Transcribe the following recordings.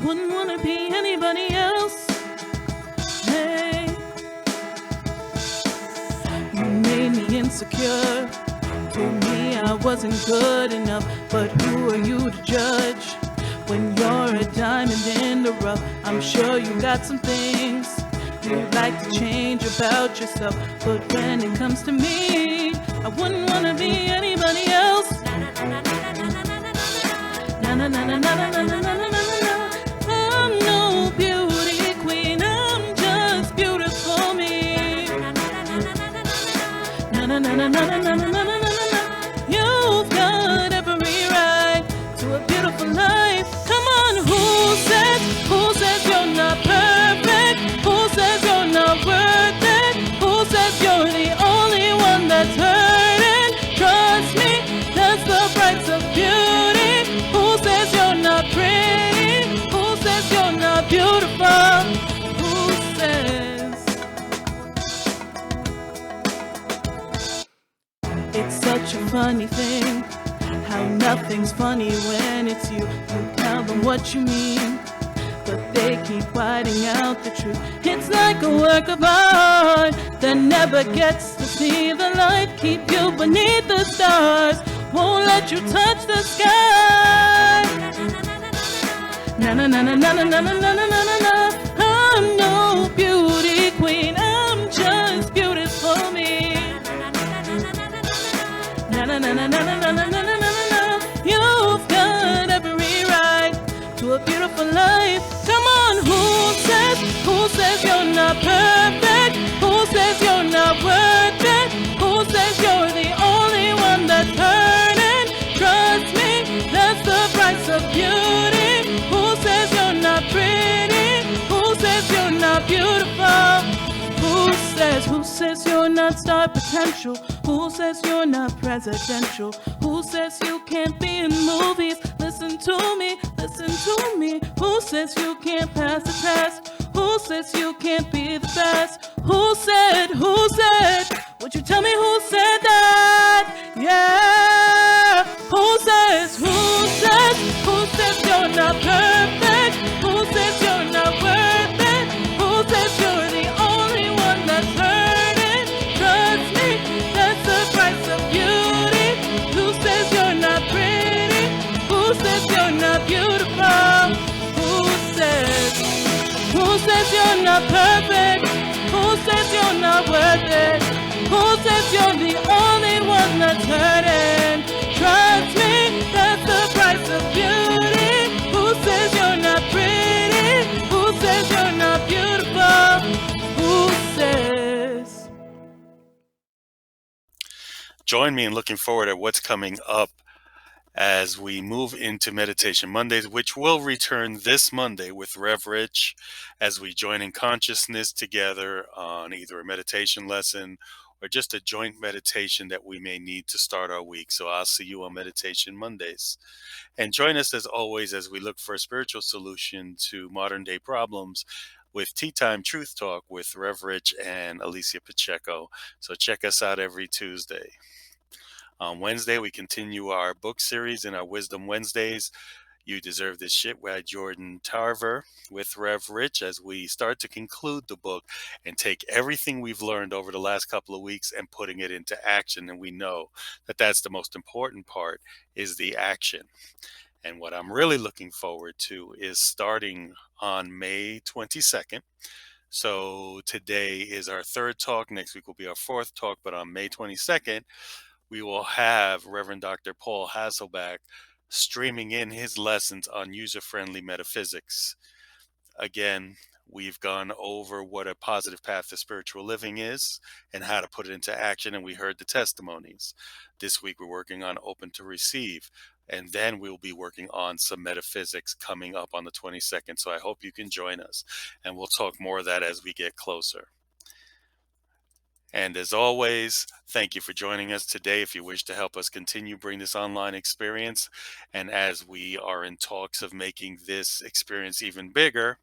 wouldn't want to be anybody else. Hey, you made me insecure. Told me I wasn't good enough, but who are you to judge? When you're a diamond in the rough, I'm sure you got some things you'd like to change about yourself. But when it comes to me, I wouldn't want to be anybody else. Na na na na na na na na na na na. I'm no beauty queen, I'm just beautiful me. Na na na na na na na na na na. You've got every right to a beautiful life. Come on, who says you're not perfect? Who says you're not worth it? Who says you're the only one that's hurting? Trust me, that's the price of beauty. Who says you're not pretty? Who says you're not beautiful? Who says? It's such a funny thing how nothing's funny when it's you. You tell them what you mean, but they keep whiting out the truth. It's like a work of art that never gets to see the light. Keep you beneath the stars, won't let you touch the sky. Na na na na na na na na na na na na. I'm no beauty queen, I'm just beautiful me. Na na na na na na na na na na na. You've got every right to a beautiful life. Come on, who says you're not perfect? Who says you're not worth it? Who says you're the only one that's hurting? Trust me, that's the price of beauty. Who says you're not pretty? Who says you're not beautiful? Who says you're not star potential? Who says you're not presidential? Who says you can't be in movies? Listen to me, listen to me. Who says you can't pass the test? Who says you can't be the best? Who said, would you tell me who said that? Yeah. Who says you're not perfect? Who says you're not worth it? Who says you're the only one that's hurting? Trust me, that's the price of beauty. Who says you're not pretty? Who says you're not beautiful? Who says you're not perfect? Who says you're not worth it? Who says you're the only one that's hurting? Trust me, that's the price of beauty. Who says you're not pretty? Who says you're not beautiful? Who says? Join me in looking forward at what's coming up as we move into Meditation Mondays, which will return this Monday with Rev Rich as we join in consciousness together on either a meditation lesson or just a joint meditation that we may need to start our week. So I'll see you on Meditation Mondays. And join us as always as we look for a spiritual solution to modern day problems with Tea Time Truth Talk with Rev Rich and Alicia Pacheco. So check us out every Tuesday. On Wednesday, we continue our book series in our Wisdom Wednesdays. You Deserve This Shit by Jordan Tarver with Rev Rich as we start to conclude the book and take everything we've learned over the last couple of weeks and putting it into action. And we know that that's the most important part, is the action. And what I'm really looking forward to is starting on May 22nd. So today is our third talk. Next week will be our fourth talk. But on May 22nd, we will have Reverend Dr. Paul Hasselback streaming in his lessons on user-friendly metaphysics. Again, we've gone over what a positive path to spiritual living is and how to put it into action, and we heard the testimonies. This week we're working on open to receive, and then we'll be working on some metaphysics coming up on the 22nd. So I hope you can join us, and we'll talk more of that as we get closer. And as always, thank you for joining us today. If you wish to help us continue bring this online experience, and as we are in talks of making this experience even bigger,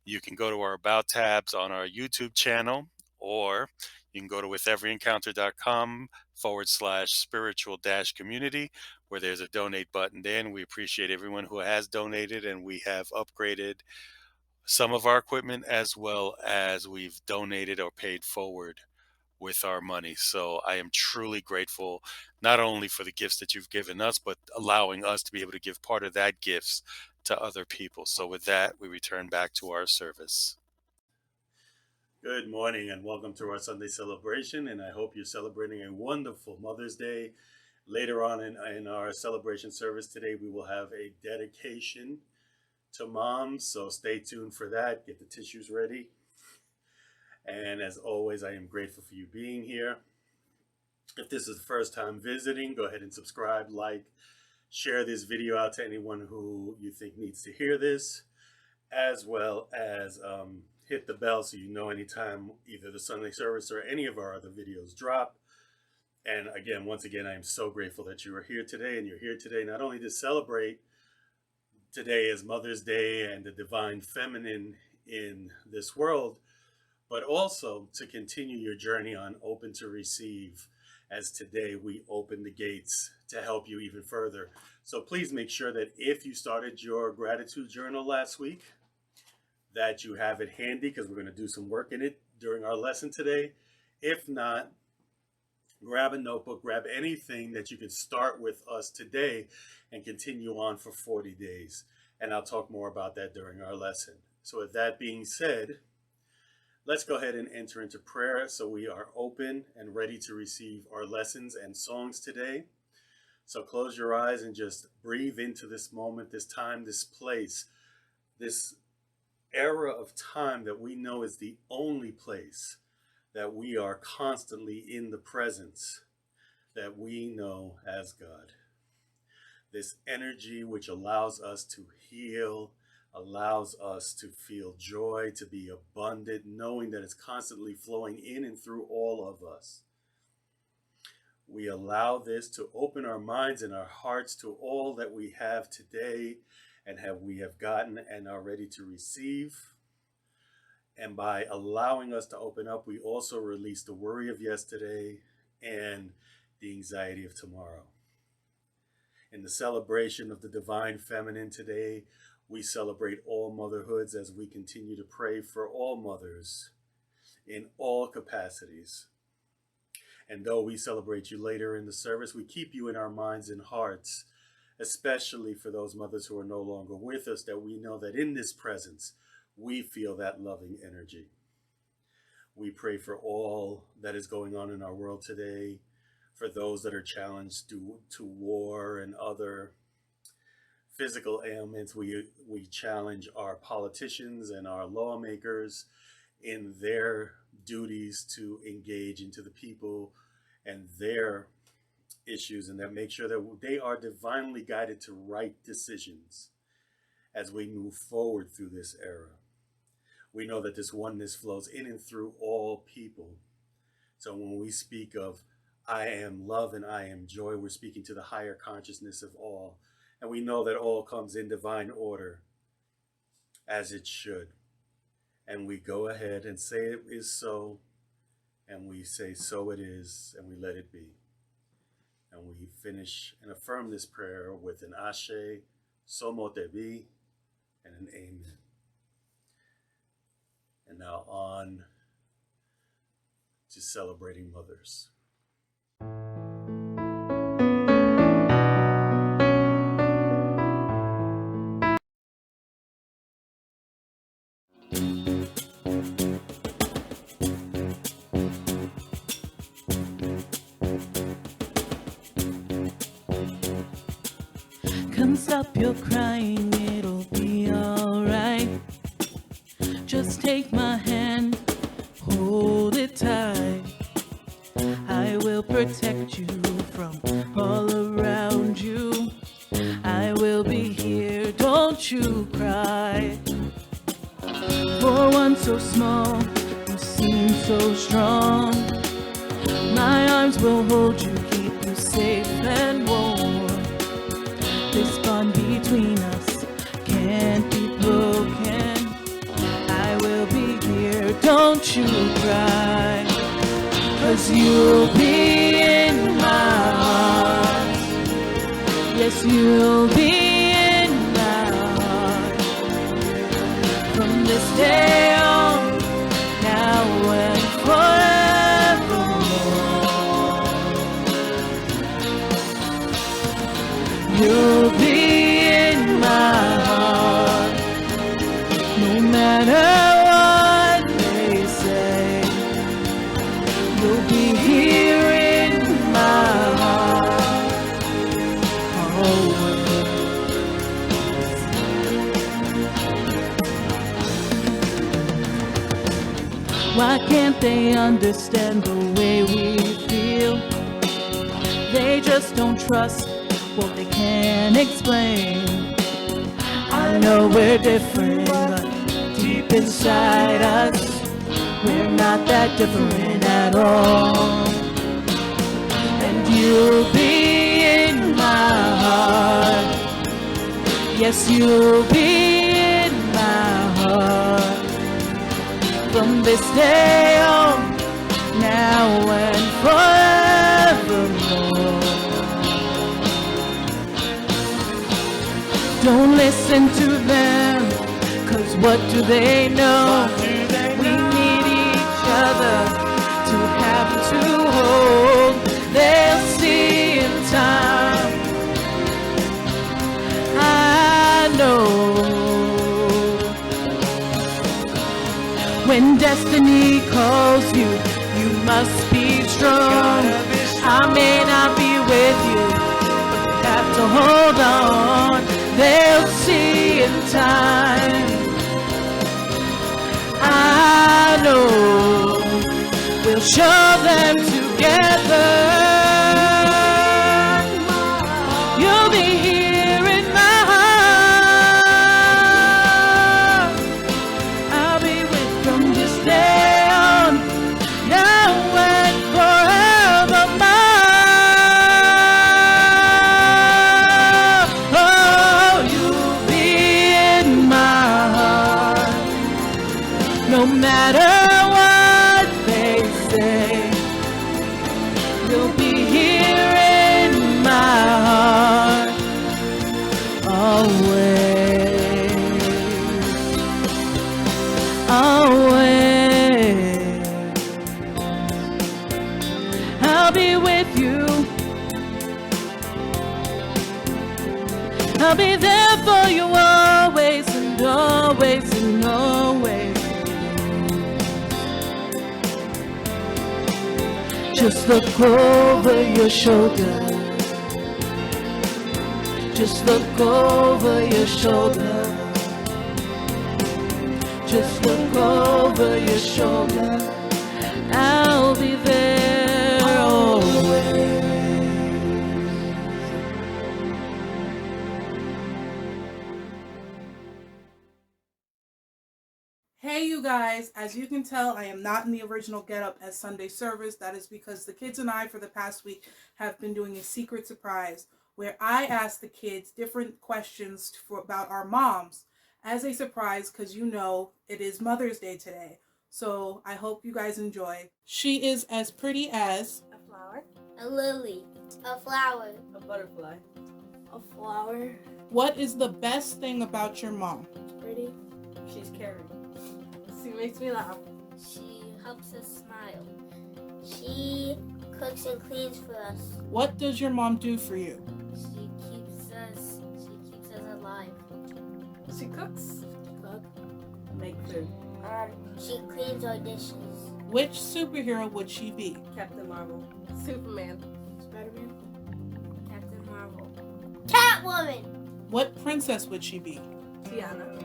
you can go to our About tabs on our YouTube channel, or you can go to witheveryencounter.com/spiritual-community, where there's a donate button there, and we appreciate everyone who has donated, and we have upgraded some of our equipment as well as we've donated or paid forward with our money. So I am truly grateful, not only for the gifts that you've given us, but allowing us to be able to give part of that gifts to other people. So with that, we return back to our service. Good morning and welcome to our Sunday celebration, and I hope you're celebrating a wonderful Mother's Day. Later on in our celebration service today, we will have a dedication to moms, so stay tuned for that. Get the tissues ready. And as always, I am grateful for you being here. If this is the first time visiting, go ahead and subscribe, like, share this video out to anyone who you think needs to hear this, as well as hit the bell so you know anytime either the Sunday service or any of our other videos drop. And again, once again, I am so grateful that you are here today, and you're here today not only to celebrate today as Mother's Day and the divine feminine in this world, but also to continue your journey on Open to Receive, as today we open the gates to help you even further. So please make sure that if you started your gratitude journal last week, that you have it handy, because we're going to do some work in it during our lesson today. If not, grab a notebook, grab anything that you can start with us today and continue on for 40 days. And I'll talk more about that during our lesson. So with that being said, let's go ahead and enter into prayer so we are open and ready to receive our lessons and songs today. So close your eyes and just breathe into this moment, this time, this place, this era of time that we know is the only place that we are constantly in the presence that we know as God. This energy which allows us to heal, allows us to feel joy, to be abundant, knowing that it's constantly flowing in and through all of us. We allow this to open our minds and our hearts to all that we have today and we have gotten and are ready to receive. And by allowing us to open up, we also release the worry of yesterday and the anxiety of tomorrow. In the celebration of the divine feminine today, we celebrate all motherhoods as we continue to pray for all mothers in all capacities. And though we celebrate you later in the service, we keep you in our minds and hearts, especially for those mothers who are no longer with us, that we know that in this presence, we feel that loving energy. We pray for all that is going on in our world today, for those that are challenged due to war and other physical ailments. We challenge our politicians and our lawmakers in their duties to engage into the people and their issues, and that make sure that they are divinely guided to right decisions as we move forward through this era. We know that this oneness flows in and through all people. So when we speak of I am love and I am joy, we're speaking to the higher consciousness of all. And we know that all comes in divine order, as it should. And we go ahead and say it is so, and we say so it is, and we let it be. And we finish and affirm this prayer with an Ashe, So Mote Be, and an Amen. And now on to celebrating mothers. Come stop your crying, it'll be alright. Just take my hand, hold it tight. I will protect you from all around you. I will be here, don't you cry. For one so small, you seem so strong. My arms will hold you, keep you safe and warm. This bond between us can't be broken. I will be here, don't don't you cry, 'cause you'll be in my heart. Yes, you'll be in my heart. From this day on, now and forevermore. You'll be in my heart, no matter what they say. You'll be here in my heart, always. Why can't they understand the way we feel? They just don't trust what they can't explain. I know we're different, but deep inside us, we're not that different at all. And you'll be in my heart. Yes, you'll be in my heart. From this day on, now and forevermore. Don't listen to them, 'cause what do they know? We need each other to have to hold. They'll see in time. I know. When destiny calls you, you must be strong. I may not be with you, but you have to hold on. They'll see in time. I know. We'll show them together. You'll be here in my heart. I'll be with from this day on, now and forevermore. Oh, you'll be in my heart, no matter what they say. You'll be here in my heart, always, always. I'll be with you. I'll be there for you always and always and always. Just look over your shoulder. Just look over your shoulder. Just look over your shoulder. I'll be there always. Hey you guys, as you can tell, I am not in the original getup as Sunday service. That is because the kids and I for the past week have been doing a secret surprise where I ask the kids different questions about our moms as a surprise, because you know it is Mother's Day today. So I hope you guys enjoy. She is as pretty as A flower. A lily. A flower. A butterfly. A flower. What is the best thing about your mom? Pretty. She's caring. She makes me laugh. She helps us smile. She cooks and cleans for us. What does your mom do for you? She keeps us alive. She cooks. Cook. Make food. She cleans our dishes. Which superhero would she be? Captain Marvel. Superman. Spider-Man. Captain Marvel. Catwoman. What princess would she be? Tiana.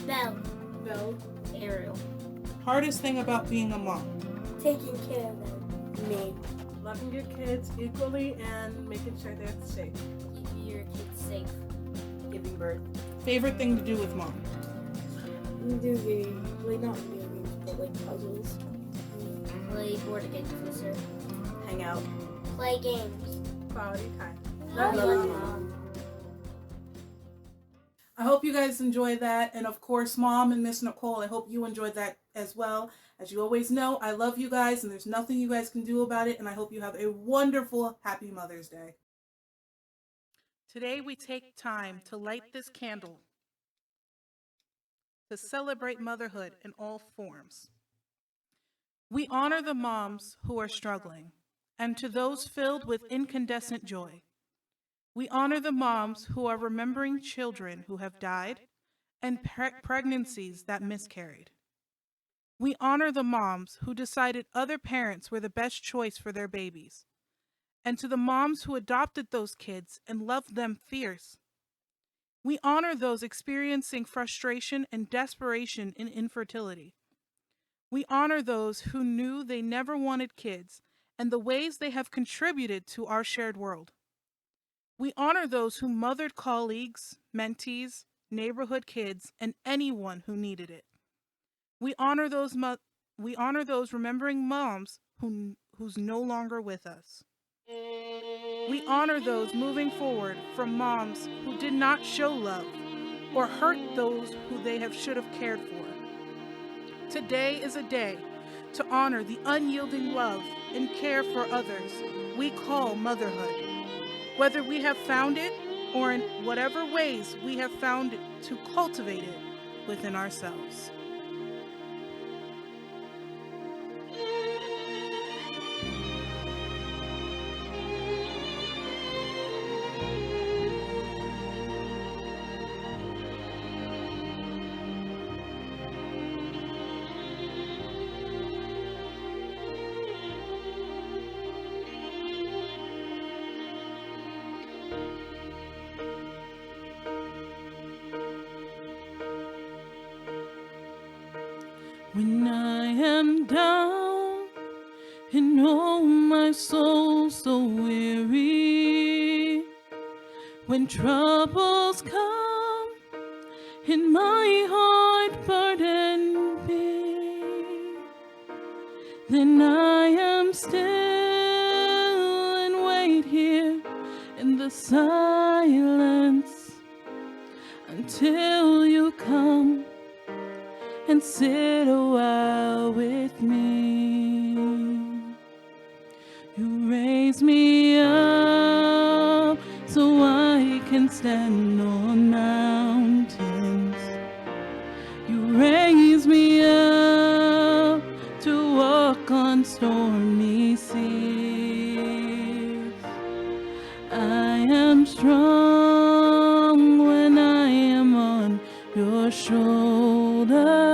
Belle. Belle. Ariel. Hardest thing about being a mom? Taking care of them. Me. Loving your kids equally and making sure they're safe. Keeping your kids safe. Giving birth. Favorite thing to do with mom? Do video games. Not video games, but like puzzles. Play board against Twister. Hang out. Play games. Quality time. Love you, Mom. I hope you guys enjoy that. And of course, Mom and Miss Nicole, I hope you enjoyed that as well. As you always know, I love you guys and there's nothing you guys can do about it. And I hope you have a wonderful, happy Mother's Day. Today we take time to light this candle to celebrate motherhood in all forms. We honor the moms who are struggling and to those filled with incandescent joy. We honor the moms who are remembering children who have died and pregnancies that miscarried. We honor the moms who decided other parents were the best choice for their babies, and to the moms who adopted those kids and loved them fierce. We honor those experiencing frustration and desperation in infertility. We honor those who knew they never wanted kids and the ways they have contributed to our shared world. We honor those who mothered colleagues, mentees, neighborhood kids, and anyone who needed it. We honor those remembering moms who's no longer with us. We honor those moving forward from moms who did not show love or hurt those who they should have cared for. Today is a day to honor the unyielding love and care for others we call motherhood. Whether we have found it or in whatever ways we have found it to cultivate it within ourselves. When I am down and oh my soul so weary, when troubles come and my heart burdened be, then I am still and wait here in the silence until you come and sit a while with me. You raise me up so I can stand on mountains. You raise me up to walk on stormy seas. I am strong when I am on your shoulders.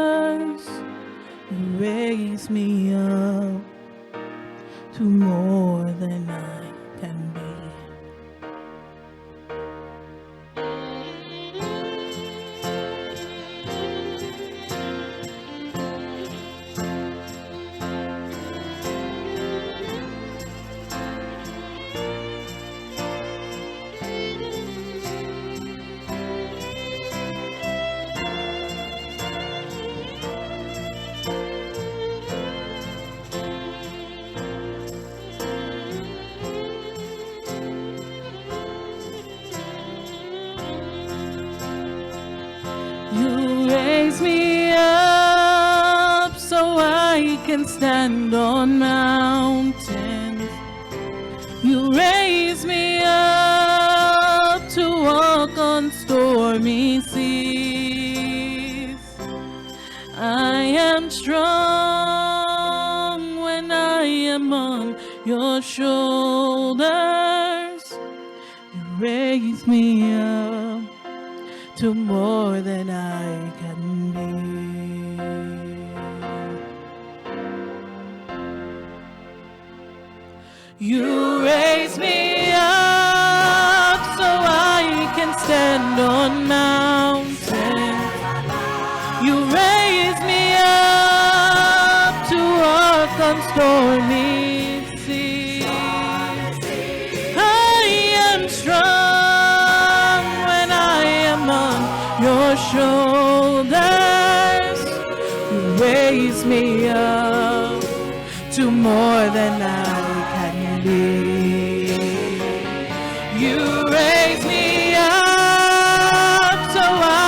You raise me up to more than I can be. You raise me up so I can stand on mountains. You raise me up to walk on stormy seas. I am strong when I am on your shoulders. You raise me up to more than I can be. You raise me up so I can stand on mountains. You raise me up to walk on stormy seas. I am strong when I am on your shoulders. You raise me up to more than I can be. You raise me up so I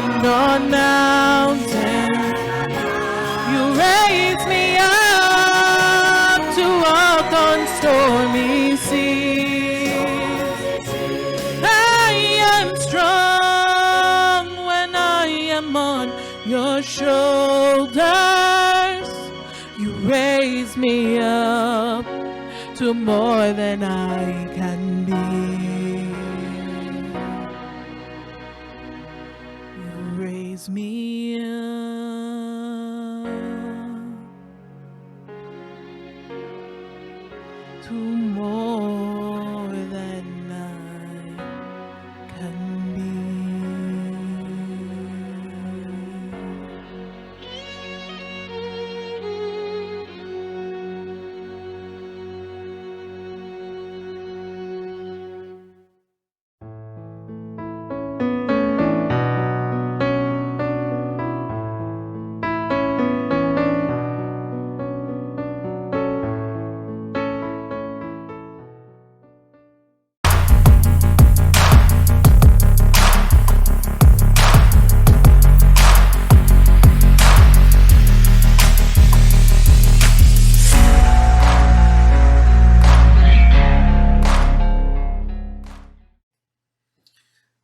stand on mountains. You raise me up to walk on stormy seas. I am strong when I am on your shoulders. You raise me up to more than I can be. You raise me up to more than I can be.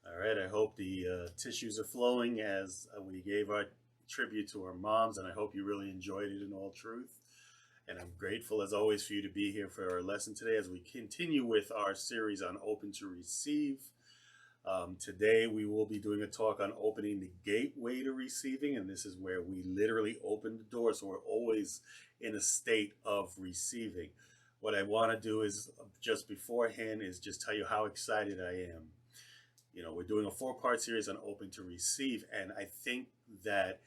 All right, I hope the tissues are flowing as we gave our tribute to our moms, and I hope you really enjoyed it in all truth. And I'm grateful, as always, for you to be here for our lesson today as we continue with our series on Open to Receive. Today, we will be doing a talk on opening the gateway to receiving, and this is where we literally open the door, so we're always in a state of receiving. What I want to do is, just beforehand, is just tell you how excited I am. You know, we're doing a 4-part series on Open to Receive, and I think that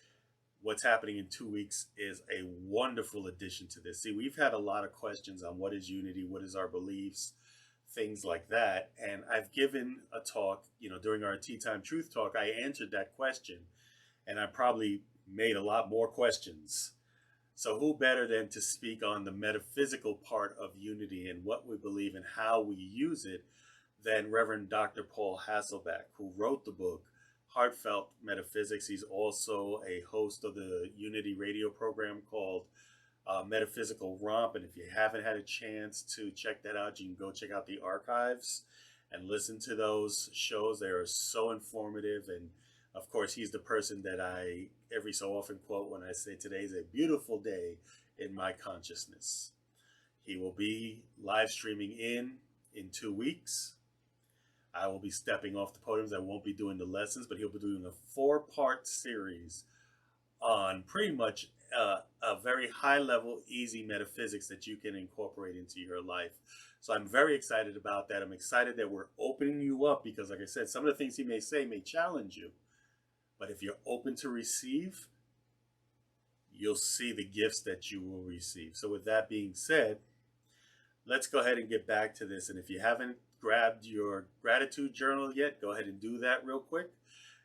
what's happening in 2 weeks is a wonderful addition to this. See, we've had a lot of questions on what is unity, what is our beliefs, things like that. And I've given a talk, you know, during our Tea Time Truth Talk, I answered that question, and I probably made a lot more questions. So who better than to speak on the metaphysical part of unity and what we believe and how we use it than Reverend Dr. Paul Hasselbeck, who wrote the book Heartfelt Metaphysics. He's also a host of the Unity radio program called Metaphysical Romp. And if you haven't had a chance to check that out, you can go check out the archives and listen to those shows. They are so informative. And of course, he's the person that I every so often quote when I say today's a beautiful day in my consciousness. He will be live streaming in 2 weeks. I will be stepping off the podiums. I won't be doing the lessons, but he'll be doing a 4-part series on pretty much a very high-level, easy metaphysics that you can incorporate into your life. So I'm very excited about that. I'm excited that we're opening you up because, like I said, some of the things he may say may challenge you. But if you're open to receive, you'll see the gifts that you will receive. So with that being said, let's go ahead and get back to this. And if you haven't grabbed your gratitude journal yet, go ahead and do that real quick.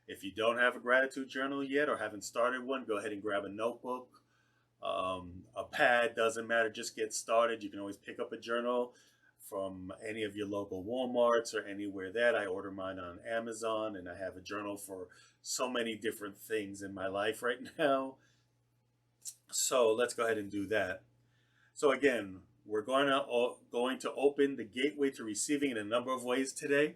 If you don't have a gratitude journal yet or haven't started one, go ahead and grab a notebook, a pad, doesn't matter, just get started. You can always pick up a journal from any of your local Walmarts or anywhere that I order mine on Amazon, and I have a journal for so many different things in my life right now. So let's go ahead and do that. So again, we're going to open the gateway to receiving in a number of ways today.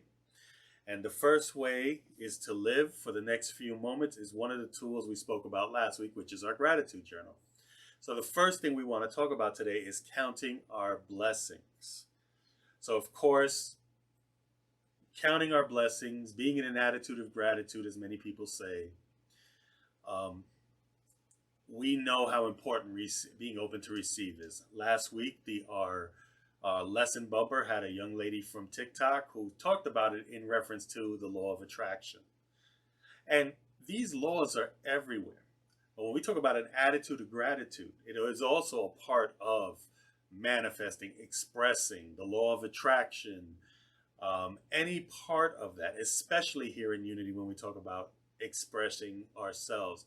And the first way is to live for the next few moments is one of the tools we spoke about last week, which is our gratitude journal. So the first thing we want to talk about today is counting our blessings. So of course, counting our blessings, being in an attitude of gratitude, as many people say, we know how important being open to receive is. Last week, our lesson bumper had a young lady from TikTok who talked about it in reference to the law of attraction. And these laws are everywhere. But when we talk about an attitude of gratitude, it is also a part of manifesting, expressing the law of attraction, any part of that, especially here in Unity when we talk about expressing ourselves.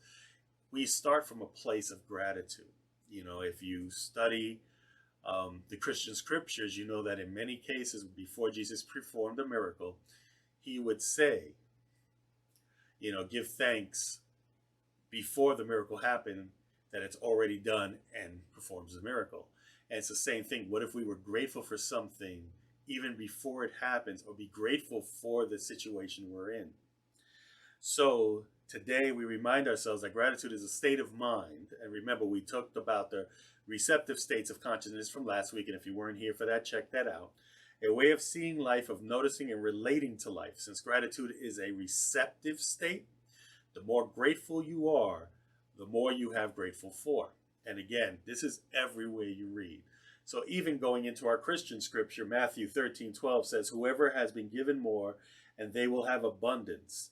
We start from a place of gratitude. You know, if you study the Christian scriptures, you know that in many cases before Jesus performed a miracle, he would say, give thanks before the miracle happened, that it's already done and performs the miracle. And it's the same thing. What if we were grateful for something even before it happens, or be grateful for the situation we're in? So today we remind ourselves that gratitude is a state of mind. And remember, we talked about the receptive states of consciousness from last week. And if you weren't here for that, check that out. A way of seeing life, of noticing and relating to life. Since gratitude is a receptive state, the more grateful you are, the more you have grateful for. And again, this is everywhere you read. So even going into our Christian scripture, Matthew 13:12 says, whoever has been given more, and they will have abundance.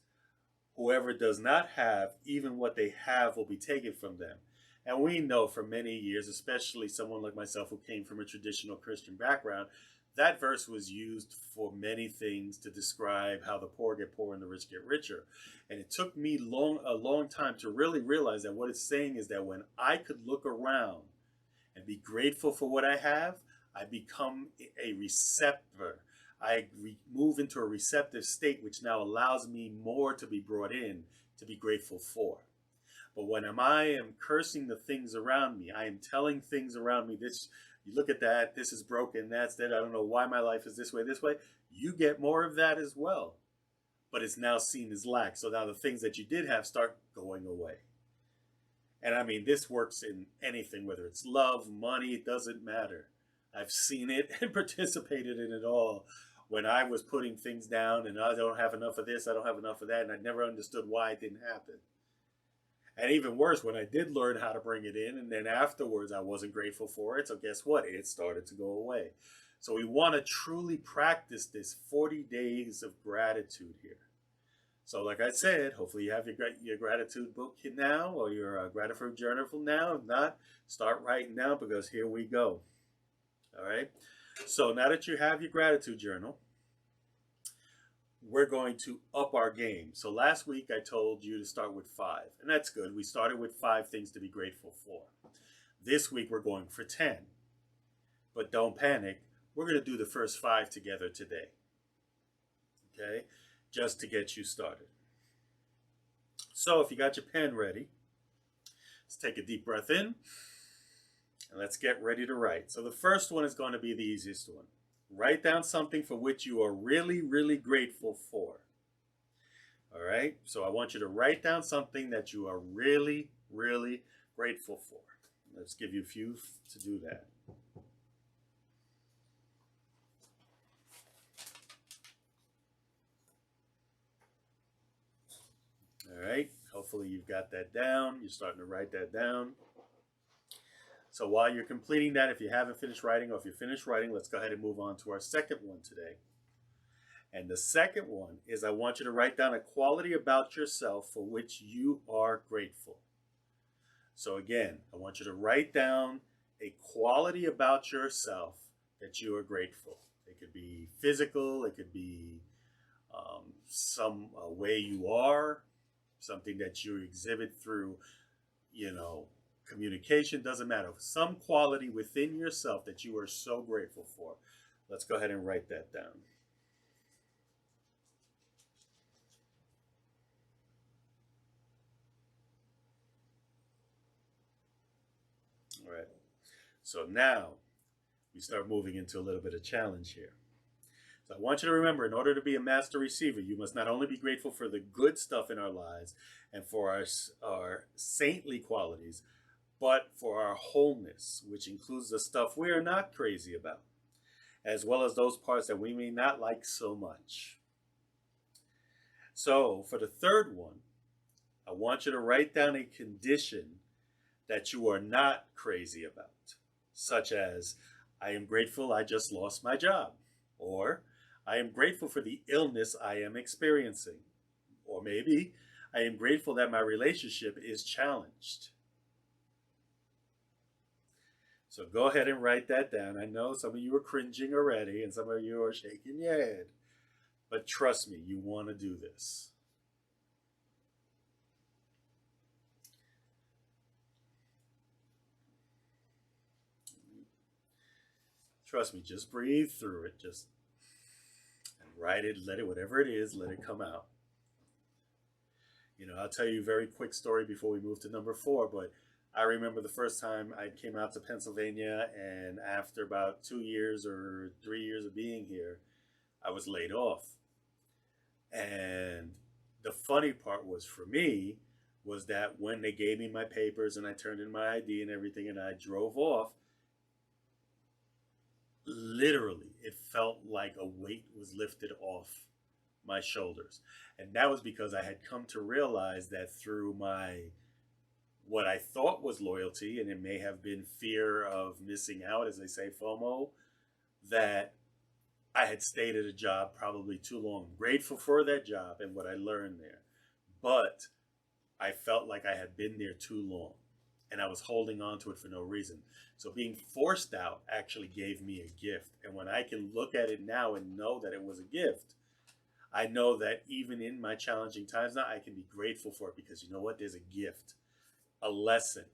Whoever does not have, even what they have will be taken from them. And we know for many years, especially someone like myself who came from a traditional Christian background, that verse was used for many things to describe how the poor get poorer and the rich get richer. And it took me a long time to really realize that what it's saying is that when I could look around and be grateful for what I have, I become a receptor. I move into a receptive state, which now allows me more to be brought in to be grateful for. But when I am cursing the things around me, I am telling things around me, this, you look at that, this is broken, that's that, I don't know why my life is this way, you get more of that as well. But it's now seen as lack. So now the things that you did have start going away. And I mean, this works in anything, whether it's love, money, it doesn't matter. I've seen it and participated in it all. When I was putting things down and I don't have enough of this, I don't have enough of that, and I never understood why it didn't happen. And even worse, when I did learn how to bring it in, and then afterwards I wasn't grateful for it, so guess what? It started to go away. So we want to truly practice this 40 days of gratitude here. So like I said, hopefully you have your gratitude book now, or your gratitude journal now. If not, start writing now, because here we go. All right. So now that you have your gratitude journal, we're going to up our game. So last week I told you to start with 5, and that's good. We started with 5 things to be grateful for. This week we're going for 10. But don't panic. We're going to do the first 5 together today. Okay? Just to get you started. So if you got your pen ready, let's take a deep breath in and let's get ready to write. So the first one is going to be the easiest one. Write down something for which you are really, really grateful for. All right? So I want you to write down something that you are really, really grateful for. Let's give you a few to do that. All right, hopefully you've got that down. You're starting to write that down. So while you're completing that, if you haven't finished writing, or if you finished writing, let's go ahead and move on to our second one today. And the second one is, I want you to write down a quality about yourself for which you are grateful. So again, I want you to write down a quality about yourself that you are grateful. It could be physical, it could be some way you are, something that you exhibit through, communication, doesn't matter. Some quality within yourself that you are so grateful for. Let's go ahead and write that down. All right. So now we start moving into a little bit of challenge here. So I want you to remember, in order to be a master receiver, you must not only be grateful for the good stuff in our lives and for our saintly qualities, but for our wholeness, which includes the stuff we are not crazy about, as well as those parts that we may not like so much. So for the third one, I want you to write down a condition that you are not crazy about, such as, I am grateful I just lost my job, or I am grateful for the illness I am experiencing, or maybe I am grateful that my relationship is challenged. So go ahead and write that down. I know some of you are cringing already and some of you are shaking your head, but trust me, you want to do this. Trust me, just breathe through it. Just write it, let it, whatever it is, let it come out. I'll tell you a very quick story before we move to number 4, but I remember the first time I came out to Pennsylvania, and after about 2 years or 3 years of being here, I was laid off. And the funny part was for me was that when they gave me my papers and I turned in my ID and everything and I drove off, literally it felt like a weight was lifted off my shoulders. And that was because I had come to realize that through my what I thought was loyalty, and it may have been fear of missing out, as they say, FOMO, that I had stayed at a job probably too long. I'm grateful for that job and what I learned there. But I felt like I had been there too long, and I was holding on to it for no reason. So being forced out actually gave me a gift. And when I can look at it now and know that it was a gift, I know that even in my challenging times now, I can be grateful for it, because you know what? There's a gift, a lesson.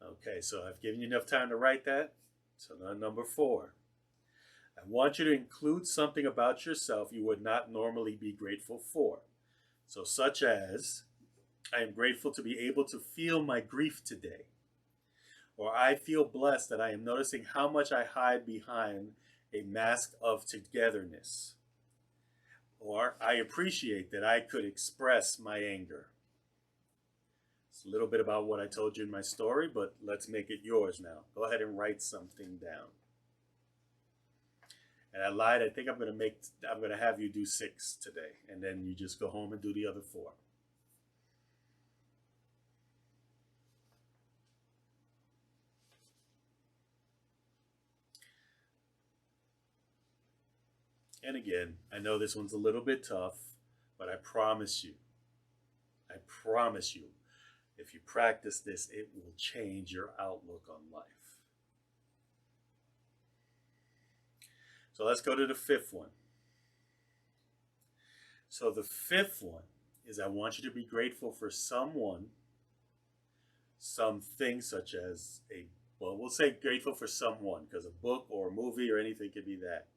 Okay, so I've given you enough time to write that. So now number 4. I want you to include something about yourself you would not normally be grateful for. So such as, I am grateful to be able to feel my grief today. Or I feel blessed that I am noticing how much I hide behind a mask of togetherness. Or I appreciate that I could express my anger. It's a little bit about what I told you in my story, but let's make it yours now. Go ahead and write something down. And I lied. I think I'm going to have you do 6 today, and then you just go home and do the other 4. And again, I know this one's a little bit tough, but I promise you, if you practice this, it will change your outlook on life. So let's go to the 5th one. So the 5th one is, I want you to be grateful for someone, something, such as we'll say grateful for someone, because a book or a movie or anything could be that.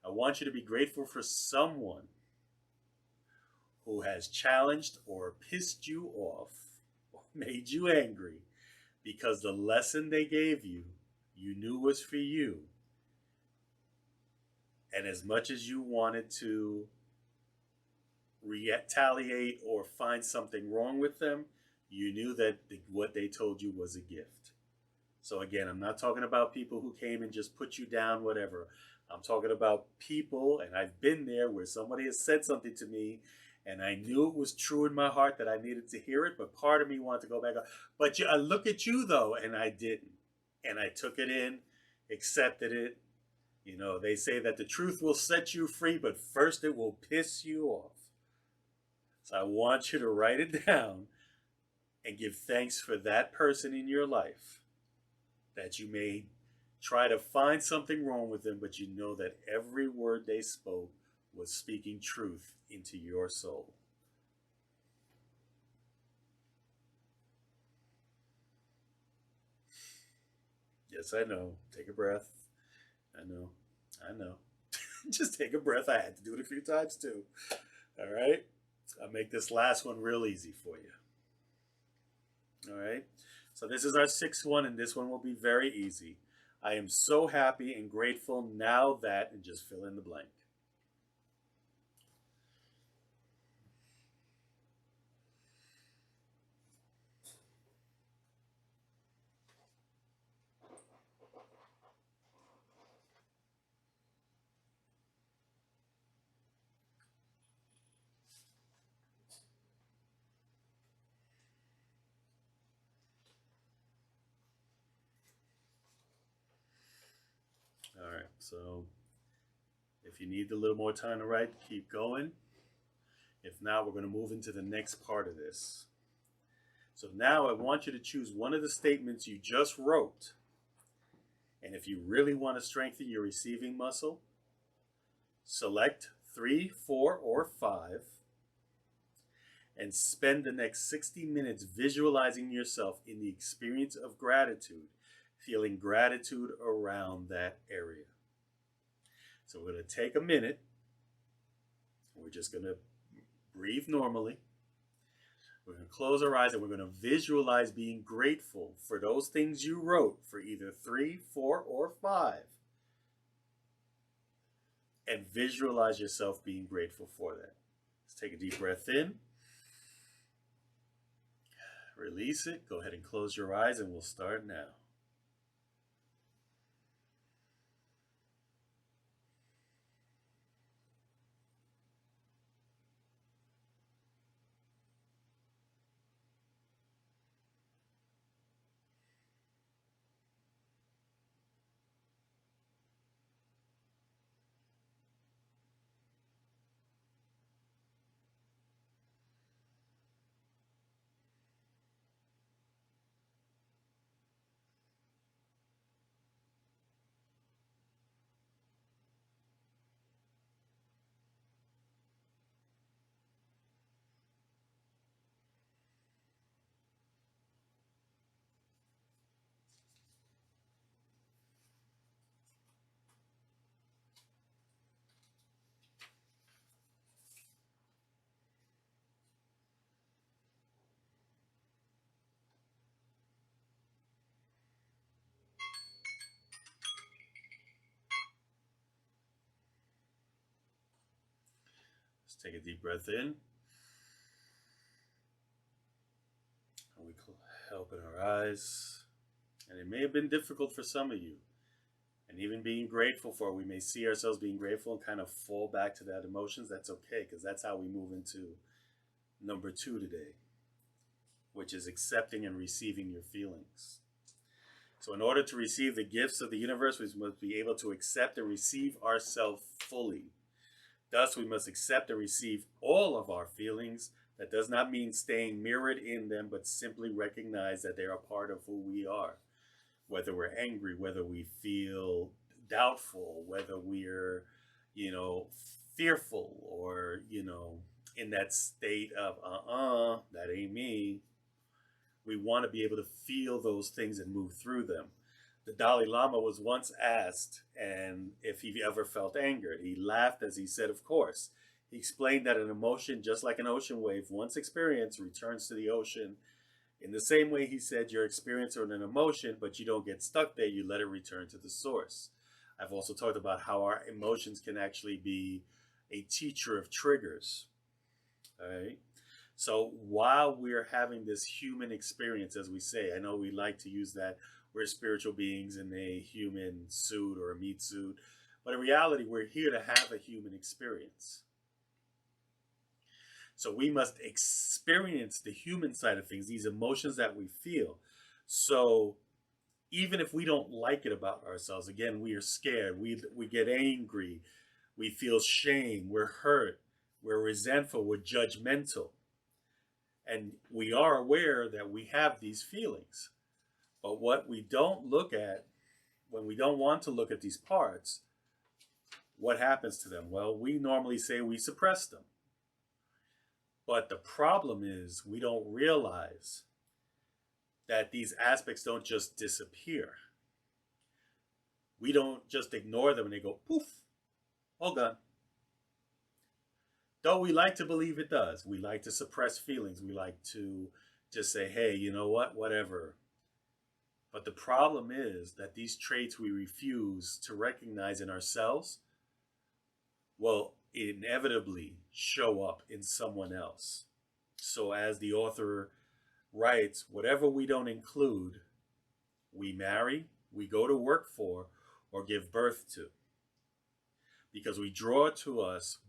I want you to be grateful for someone who has challenged or pissed you off or made you angry, because the lesson they gave you, you knew was for you. And as much as you wanted to retaliate or find something wrong with them, you knew that what they told you was a gift. So again, I'm not talking about people who came and just put you down, whatever. I'm talking about people, and I've been there, where somebody has said something to me, and I knew it was true in my heart that I needed to hear it, but part of me wanted to go back. But I look at you, though, and I didn't. And I took it in, accepted it. They say that the truth will set you free, but first it will piss you off. So I want you to write it down and give thanks for that person in your life, that you may try to find something wrong with them, but you know that every word they spoke was speaking truth into your soul. Yes, I know. Take a breath. I know. Just take a breath. I had to do it a few times too. All right? I'll make this last one real easy for you. All right? So this is our 6th one, and this one will be very easy. I am so happy and grateful now that, and just fill in the blank. All right, so if you need a little more time to write, keep going. If not, we're going to move into the next part of this. So now I want you to choose one of the statements you just wrote. And if you really want to strengthen your receiving muscle, select 3, 4, or 5 and spend the next 60 minutes visualizing yourself in the experience of gratitude, feeling gratitude around that area. So we're going to take a minute. We're just going to breathe normally. We're going to close our eyes and we're going to visualize being grateful for those things you wrote for either 3, 4, or 5. And visualize yourself being grateful for that. Let's take a deep breath in. Release it. Go ahead and close your eyes and we'll start now. Let's take a deep breath in. And we open our eyes. And it may have been difficult for some of you. And even being grateful for it, we may see ourselves being grateful and kind of fall back to that emotions. That's okay, because that's how we move into number 2 today, which is accepting and receiving your feelings. So in order to receive the gifts of the universe, we must be able to accept and receive ourselves fully. Thus, we must accept and receive all of our feelings. That does not mean staying mirrored in them, but simply recognize that they are part of who we are. Whether we're angry, whether we feel doubtful, whether we're, fearful or, in that state of, that ain't me. We want to be able to feel those things and move through them. The Dalai Lama was once asked and if he ever felt angered. He laughed as he said, of course. He explained that an emotion, just like an ocean wave, once experienced, returns to the ocean. In the same way, he said, you're experiencing an emotion, but you don't get stuck there. You let it return to the source. I've also talked about how our emotions can actually be a teacher of triggers. All right. So while we're having this human experience, as we say, I know we like to use that, we're spiritual beings in a human suit or a meat suit, but in reality, we're here to have a human experience. So we must experience the human side of things, these emotions that we feel. So even if we don't like it about ourselves, again, we are scared, we get angry, we feel shame, we're hurt, we're resentful, we're judgmental. And we are aware that we have these feelings. But what we don't look at, when we don't want to look at these parts, what happens to them? Well, we normally say we suppress them. But the problem is we don't realize that these aspects don't just disappear. We don't just ignore them and they go poof, all gone. Though we like to believe it does. We like to suppress feelings. We like to just say, hey, you know what, whatever. But the problem is that these traits we refuse to recognize in ourselves will inevitably show up in someone else. So as the author writes, whatever we don't include, we marry, we go to work for, or give birth to. Because we draw to us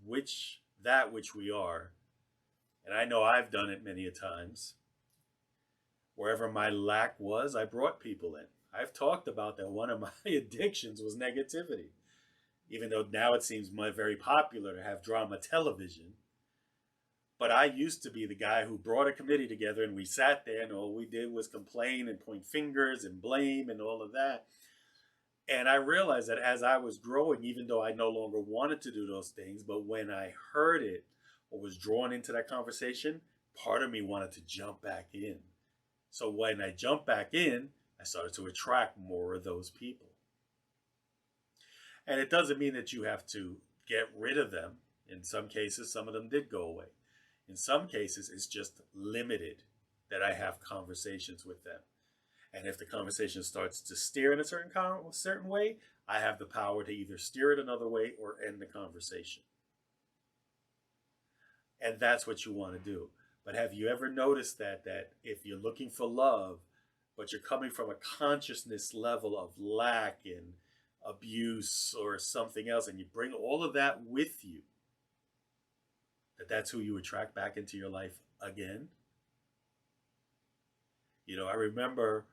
that which we are. And I know I've done it many a times. Wherever my lack was, I brought people in. I've talked about that one of my addictions was negativity. Even though now it seems very popular to have drama television. But I used to be the guy who brought a committee together and we sat there and all we did was complain and point fingers and blame and all of that. And I realized that as I was growing, even though I no longer wanted to do those things, but when I heard it or was drawn into that conversation, part of me wanted to jump back in. So when I jumped back in, I started to attract more of those people. And it doesn't mean that you have to get rid of them. In some cases, some of them did go away. In some cases, it's just limited that I have conversations with them. And if the conversation starts to steer in a certain way, I have the power to either steer it another way or end the conversation. And that's what you want to do. But have you ever noticed that if you're looking for love, but you're coming from a consciousness level of lack and abuse or something else, and you bring all of that with you, that's who you attract back into your life again? You know, I remember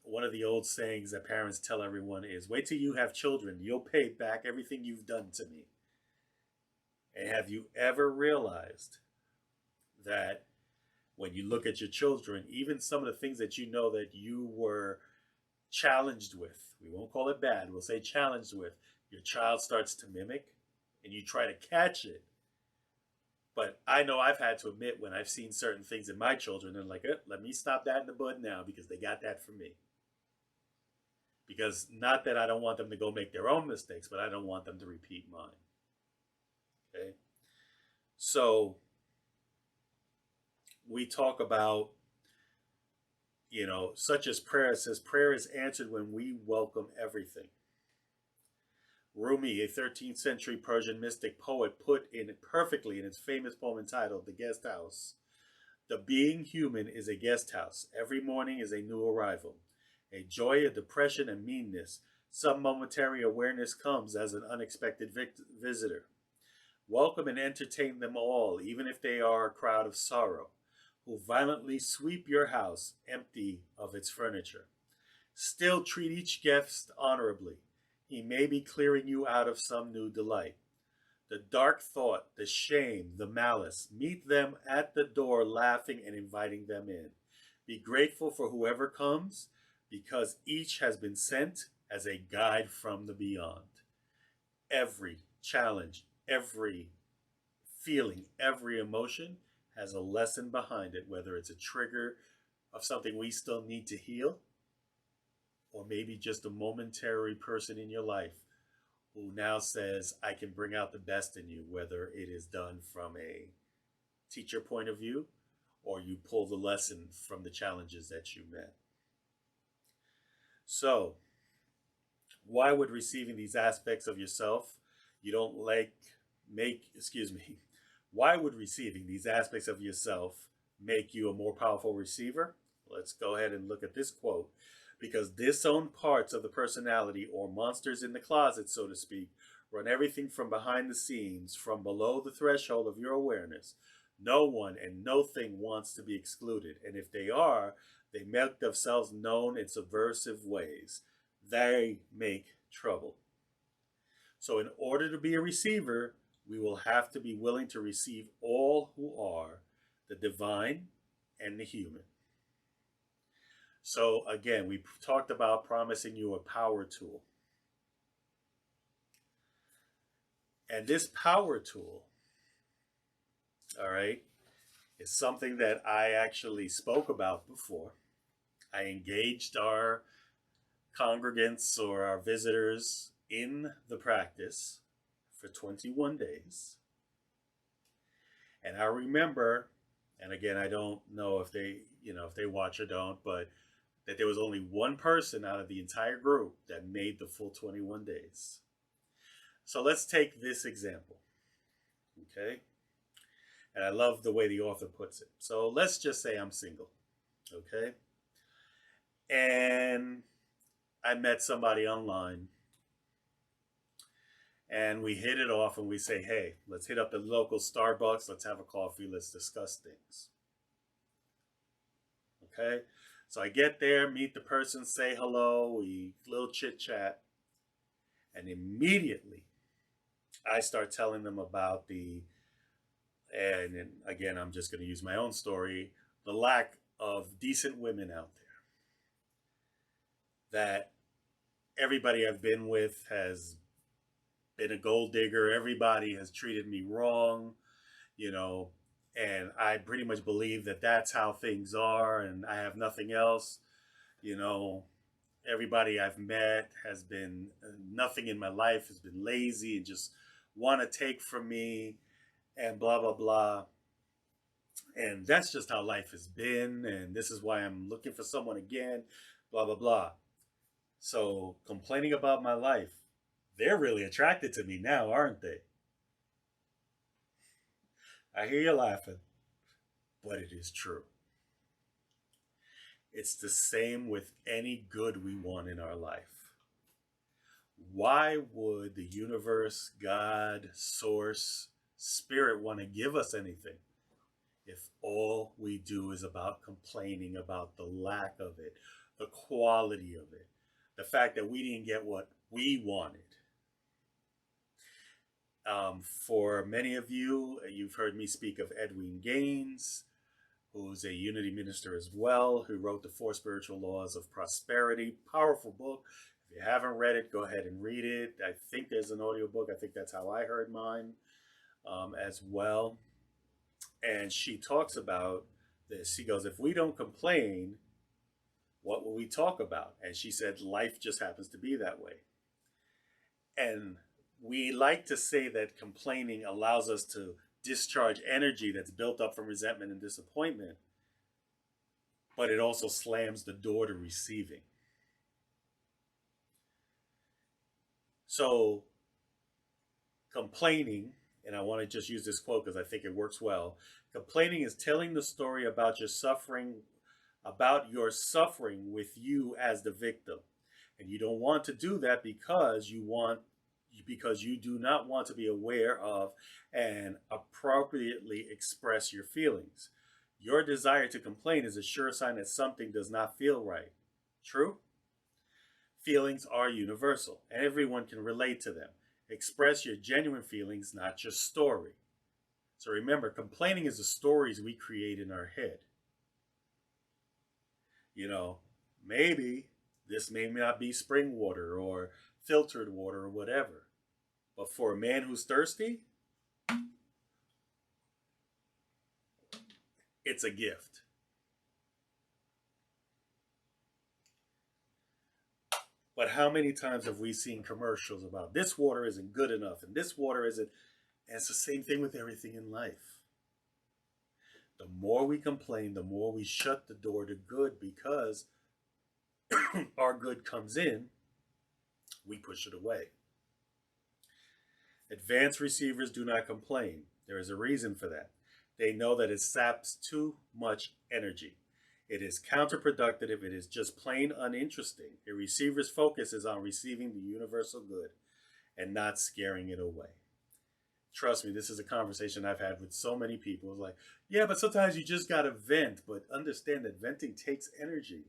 one of the old sayings that parents tell everyone is, wait till you have children, you'll pay back everything you've done to me. And have you ever realized that when you look at your children, even some of the things that you know that you were challenged with, we won't call it bad, we'll say challenged with, your child starts to mimic and you try to catch it. But I know I've had to admit when I've seen certain things in my children, and like, let me stop that in the bud now because they got that from me. Because not that I don't want them to go make their own mistakes, but I don't want them to repeat mine. Okay? So we talk about, you know, such as prayer. It says prayer is answered when we welcome everything. Rumi, a 13th century Persian mystic poet, put it perfectly in his famous poem entitled The Guest House. The being human is a guest house. Every morning is a new arrival. A joy, a depression, a meanness. Some momentary awareness comes as an unexpected visitor. Welcome and entertain them all, even if they are a crowd of sorrow, who violently sweep your house empty of its furniture. Still treat each guest honorably. He may be clearing you out of some new delight. The dark thought, the shame, the malice, meet them at the door laughing and inviting them in. Be grateful for whoever comes, because each has been sent as a guide from the beyond. Every challenge, every feeling, every emotion has a lesson behind it, whether it's a trigger of something we still need to heal, or maybe just a momentary person in your life who now says, I can bring out the best in you, whether it is done from a teacher point of view or you pull the lesson from the challenges that you met. So, why would receiving these aspects of yourself why would receiving these aspects of yourself make you a more powerful receiver? Let's go ahead and look at this quote. Because disowned parts of the personality, or monsters in the closet, so to speak, run everything from behind the scenes, from below the threshold of your awareness. No one and no thing wants to be excluded. And if they are, they make themselves known in subversive ways. They make trouble. So in order to be a receiver, we will have to be willing to receive all who are, the divine and the human. So again, we talked about promising you a power tool. And this power tool, all right, is something that I actually spoke about before. I engaged our congregants or our visitors in the practice for 21 days. And I remember, and again, I don't know if they watch or don't, but that there was only one person out of the entire group that made the full 21 days. So let's take this example, okay? And I love the way the author puts it. So let's just say I'm single, okay? And I met somebody online, and we hit it off, and we say, hey, let's hit up the local Starbucks, let's have a coffee, let's discuss things, okay? So I get there, meet the person, say hello, we little chit chat, and immediately I start telling them about and again, I'm just going to use my own story, the lack of decent women out there. That everybody I've been with has been a gold digger, everybody has treated me wrong, and I pretty much believe that that's how things are, and I have nothing else. Everybody I've met has been, nothing in my life has been lazy and just want to take from me and blah, blah, blah. And that's just how life has been. And this is why I'm looking for someone again, blah, blah, blah. So complaining about my life, they're really attracted to me now, aren't they? I hear you laughing, but it is true. It's the same with any good we want in our life. Why would the universe, God, source, spirit want to give us anything if all we do is about complaining about the lack of it, the quality of it, the fact that we didn't get what we wanted? For many of you, you've heard me speak of Edwin Gaines, who's a unity minister as well, who wrote The Four Spiritual Laws of Prosperity. Powerful book. If you haven't read it, go ahead and read it. I think there's an audiobook. I think that's how I heard mine as well. And she talks about this. She goes, if we don't complain, what will we talk about? And she said, life just happens to be that way. And we like to say that complaining allows us to discharge energy that's built up from resentment and disappointment, but it also slams the door to receiving. So complaining, and I want to just use this quote because I think it works well. Complaining is telling the story about your suffering with you as the victim. And you don't want to do that because you do not want to be aware of and appropriately express your feelings. Your desire to complain is a sure sign that something does not feel right. True? Feelings are universal, and everyone can relate to them. Express your genuine feelings, not your story. So remember, complaining is the stories we create in our head. You know, maybe this may not be spring water or filtered water or whatever. But for a man who's thirsty, it's a gift. But how many times have we seen commercials about this water isn't good enough and this water isn't? And it's the same thing with everything in life. The more we complain, the more we shut the door to good, because our good comes in, we push it away. Advanced receivers do not complain. There is a reason for that. They know that it saps too much energy. It is counterproductive. It is just plain uninteresting. A receiver's focus is on receiving the universal good and not scaring it away. Trust me, this is a conversation I've had with so many people. It's like, yeah, but sometimes you just got to vent. But understand that venting takes energy.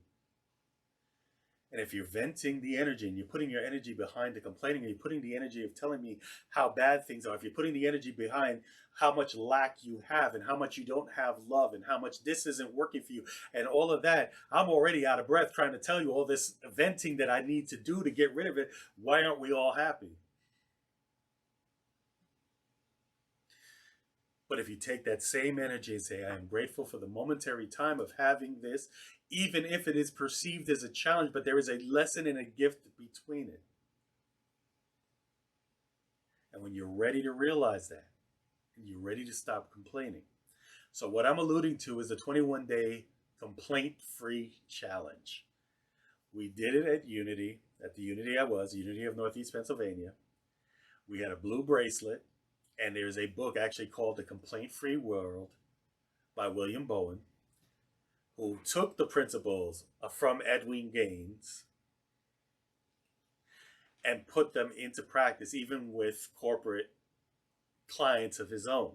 And if you're venting the energy and you're putting your energy behind the complaining, and you're putting the energy of telling me how bad things are, if you're putting the energy behind how much lack you have and how much you don't have love and how much this isn't working for you and all of that, I'm already out of breath trying to tell you all this venting that I need to do to get rid of it. Why aren't we all happy? But if you take that same energy and say, I am grateful for the momentary time of having this, even if it is perceived as a challenge, but there is a lesson and a gift between it. And when you're ready to realize that, and you're ready to stop complaining. So what I'm alluding to is the 21-day complaint-free challenge. We did it at Unity, at the Unity Unity of Northeast Pennsylvania. We had a blue bracelet. And there's a book actually called The Complaint-Free World by William Bowen, who took the principles from Edwin Gaines and put them into practice, even with corporate clients of his own.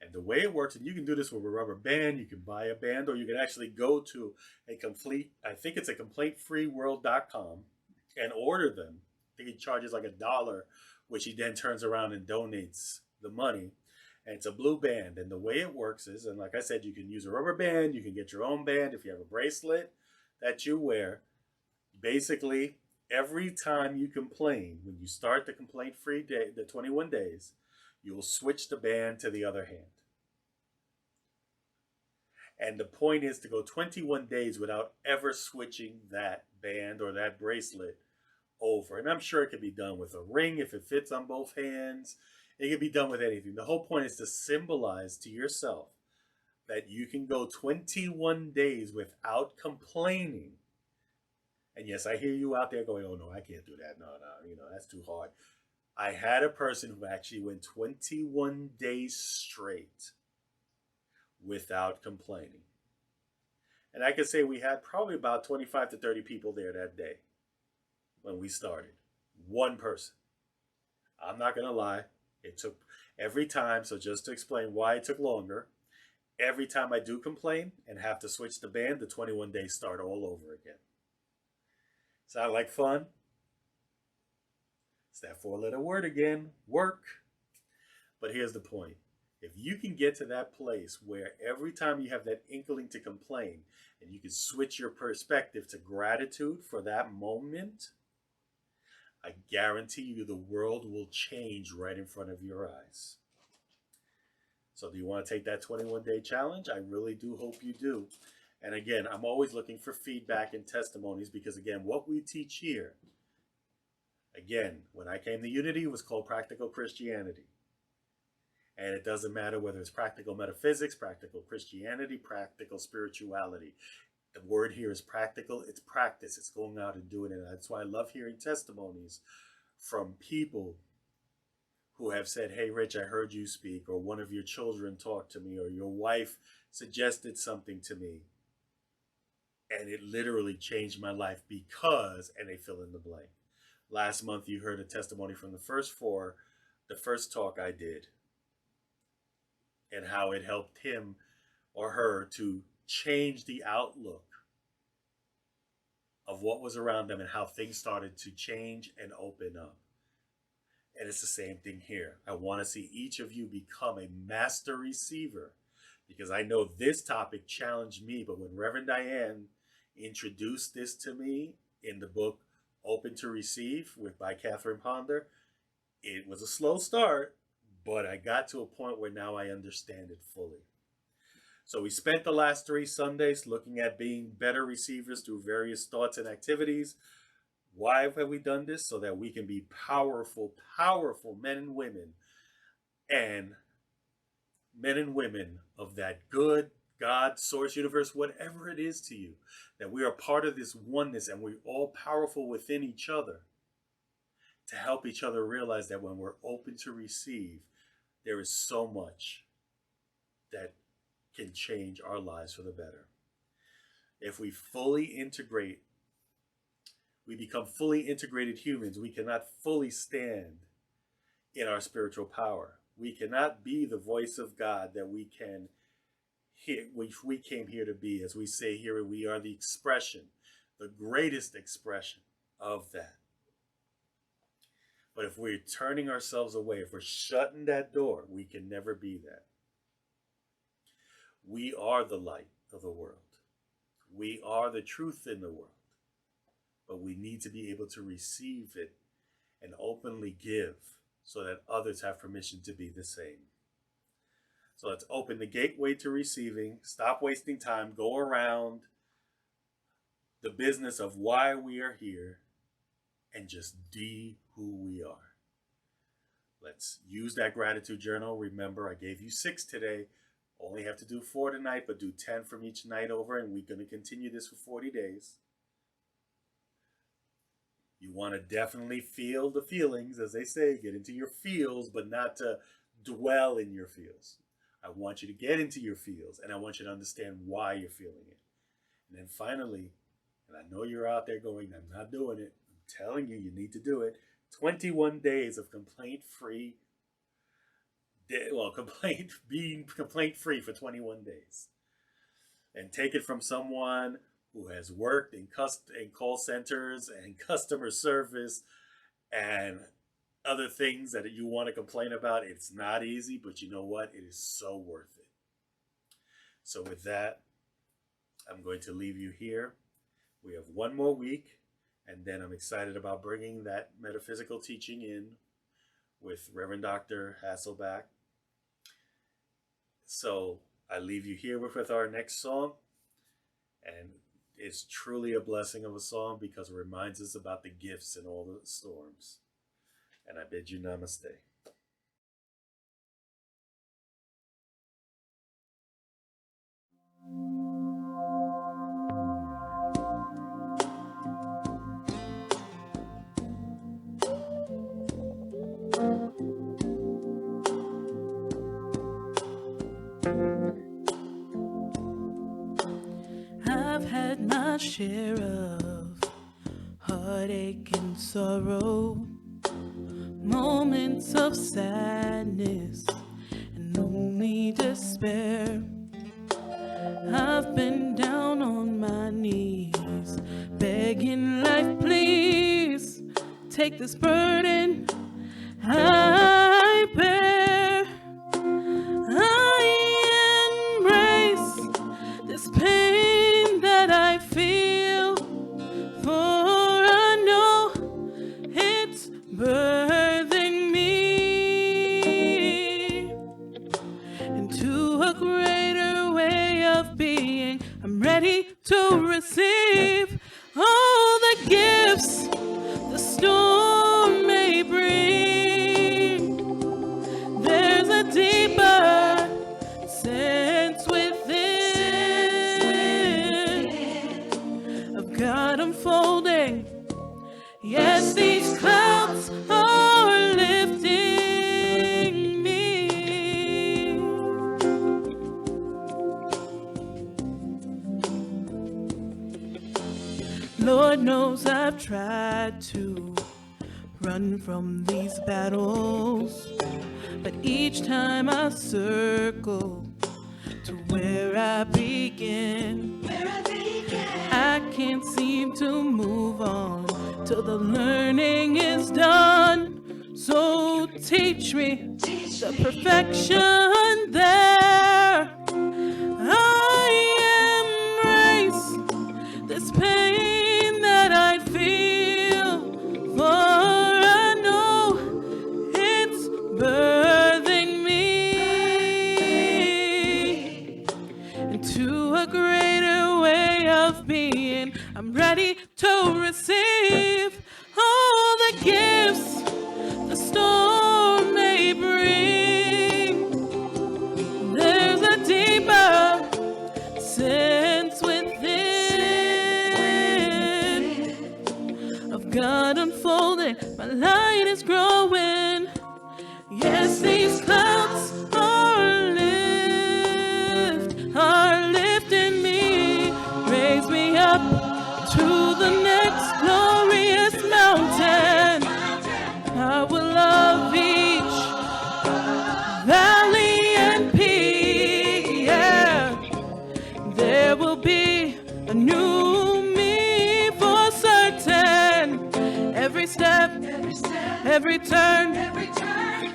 And the way it works, and you can do this with a rubber band, you can buy a band, or you can actually go to I think it's a complaintfreeworld.com and order them. I think he charges like $1, which he then turns around and donates the money. And it's a blue band. And the way it works is, and like I said, you can use a rubber band, you can get your own band if you have a bracelet that you wear. Basically, every time you complain, when you start the complaint-free day, the 21 days, you will switch the band to the other hand. And the point is to go 21 days without ever switching that band or that bracelet over. And I'm sure it can be done with a ring if it fits on both hands. It can be done with anything. The whole point is to symbolize to yourself, that you can go 21 days without complaining. And yes, I hear you out there going, oh no, I can't do that. No, that's too hard. I had a person who actually went 21 days straight without complaining. And I could say we had probably about 25 to 30 people there that day when we started. One person. I'm not going to lie. It took every time, so just to explain why it took longer, every time I do complain and have to switch the band, the 21 days start all over again. Sound like fun? It's that four-letter word again, work. But here's the point. If you can get to that place where every time you have that inkling to complain and you can switch your perspective to gratitude for that moment, I guarantee you the world will change right in front of your eyes. So do you want to take that 21-day challenge? I really do hope you do. And again, I'm always looking for feedback and testimonies because, again, what we teach here, again, when I came to Unity, it was called Practical Christianity. And it doesn't matter whether it's practical metaphysics, practical Christianity, practical spirituality. The word here is practical. It's practice. It's going out and doing it. And that's why I love hearing testimonies from people who have said, hey, Rich, I heard you speak, or one of your children talked to me, or your wife suggested something to me. And it literally changed my life because, and they fill in the blank. Last month, you heard a testimony from the first talk I did, and how it helped him or her to change the outlook of what was around them and how things started to change and open up. And it's the same thing here. I want to see each of you become a master receiver, because I know this topic challenged me, but when Reverend Diane introduced this to me in the book Open to Receive by Catherine Ponder, it was a slow start, but I got to a point where now I understand it fully. So we spent the last 3 Sundays looking at being better receivers through various thoughts and activities. Why have we done this? So that we can be powerful, powerful men and women of that good God, source, universe, whatever it is to you, that we are part of this oneness and we're all powerful within each other to help each other realize that when we're open to receive, there is so much that can change our lives for the better. If we fully integrate, we become fully integrated humans, we cannot fully stand in our spiritual power. We cannot be the voice of God that we can hear, which we came here to be. As we say here, we are the expression, the greatest expression of that. But if we're turning ourselves away, if we're shutting that door, we can never be that. We are the light of the world. We are the truth in the world. But we need to be able to receive it and openly give so that others have permission to be the same. So let's open the gateway to receiving. Stop wasting time. Go around the business of why we are here and just be who we are. Let's use that gratitude journal. Remember, I gave you 6 today. Only have to do 4 tonight, but do 10 from each night over, and we're going to continue this for 40 days. You want to definitely feel the feelings, as they say, get into your feels, but not to dwell in your feels. I want you to get into your feels, and I want you to understand why you're feeling it. And then finally, and I know you're out there going, I'm not doing it. I'm telling you, you need to do it. 21 days of complaint-free, being complaint-free for 21 days. And take it from someone who has worked in call centers and customer service and other things that you want to complain about. It's not easy, but you know what? It is so worth it. So with that, I'm going to leave you here. We have 1 more week, and then I'm excited about bringing that metaphysical teaching in with Reverend Dr. Hasselback. So I leave you here with our next song, and it's truly a blessing of a song because it reminds us about the gifts in all the storms. And I bid you namaste. I've had my share of heartache and sorrow, moments of sadness and only despair. I've been down on my knees, begging life, please take this burden I bear. I embrace this pain that I feel, for I know it's birthing me into a greater way of being. I'm ready to receive all the gifts the storm may bring. There's a deeper sense within of God unfolding. Yes, these clouds are lifting me. Lord knows I've tried to run from these battles, but each time I circle to where I begin, I can't seem to move on till the learning is done. So teach me the perfection there. I embrace this pain that I feel, for I know it's birthing me into a greater way of being. I'm ready to receive all the gifts the storm may bring. There's a deeper sense within of God unfolding. My light is growing. Yes, these clouds are lifting me. Raise me up to the next glorious mountain. I will love each valley and peak. Yeah, there will be a new me for certain. Every step, every turn,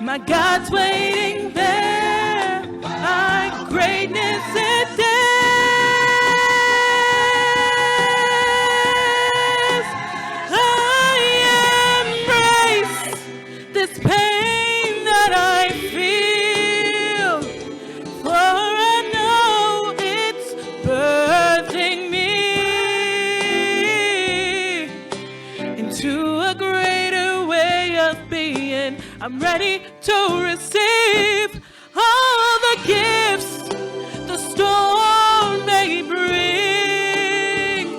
my God's waiting there. My greatness is there. This pain that I feel, for I know it's birthing me into a greater way of being. I'm ready to receive all the gifts the storm may bring.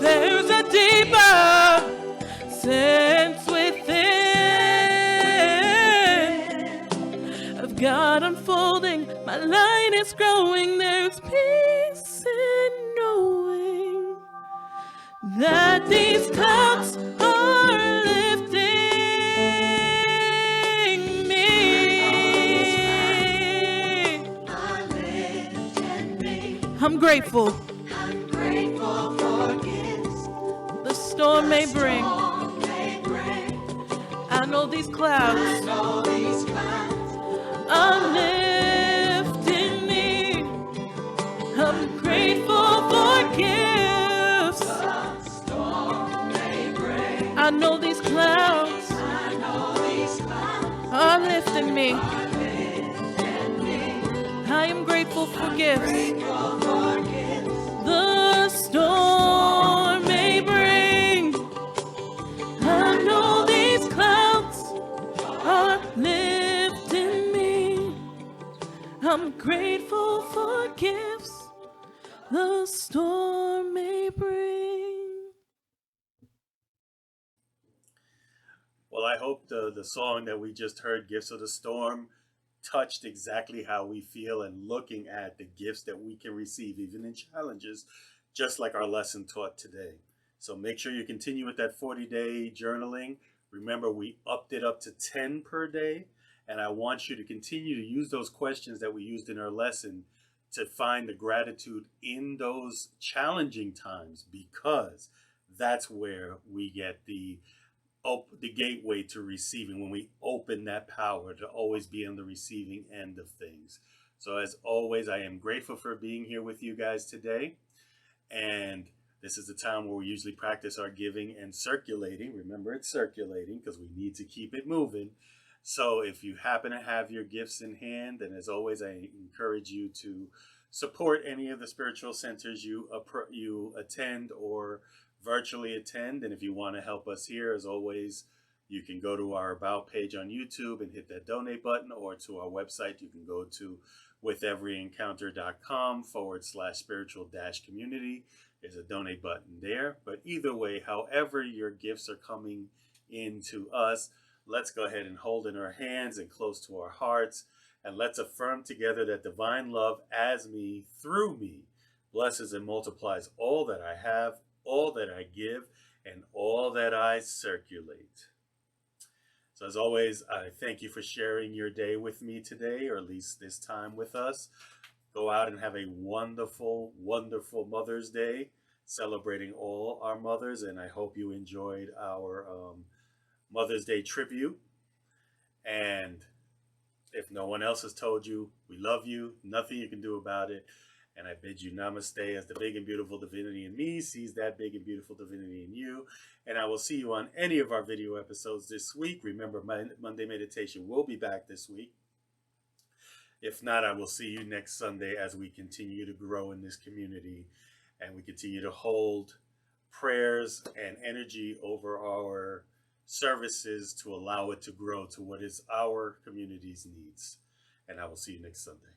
There's a deeper sense God unfolding. My light is growing. There's peace in knowing that these clouds are lifting me. I'm grateful. For gifts the storm may bring. I know these clouds are lifting me. I'm grateful for gifts I know these clouds are lifting me. I am grateful for gifts the storm may bring. I know these clouds are lifting me. I'm grateful for gifts the storm may bring. Well, I hope the song that we just heard, Gifts of the Storm, touched exactly how we feel and looking at the gifts that we can receive, even in challenges, just like our lesson taught today. So make sure you continue with that 40-day journaling. Remember, we upped it up to 10 per day. And I want you to continue to use those questions that we used in our lesson to find the gratitude in those challenging times, because that's where we get the gateway to receiving, when we open that power to always be on the receiving end of things. So as always, I am grateful for being here with you guys today. And this is the time where we usually practice our giving and circulating. Remember, it's circulating because we need to keep it moving. So if you happen to have your gifts in hand, then as always, I encourage you to support any of the spiritual centers you attend or virtually attend. And if you want to help us here, as always, you can go to our About page on YouTube and hit that donate button, or to our website. You can go to withEveryEncounter.com/spiritual-community. There's a donate button there. But either way, however your gifts are coming into us, let's go ahead and hold in our hands and close to our hearts. And let's affirm together that divine love as me, through me, blesses and multiplies all that I have, all that I give, and all that I circulate. So as always, I thank you for sharing your day with me today, or at least this time with us. Go out and have a wonderful, wonderful Mother's Day, celebrating all our mothers. And I hope you enjoyed our Mother's Day tribute. And if no one else has told you, we love you, nothing you can do about it. And I bid you namaste, as the big and beautiful divinity in me sees that big and beautiful divinity in you. And I will see you on any of our video episodes this week. Remember, my Monday meditation will be back this week. If not, I will see you next Sunday as we continue to grow in this community and we continue to hold prayers and energy over our services to allow it to grow to what is our community's needs. And I will see you next Sunday.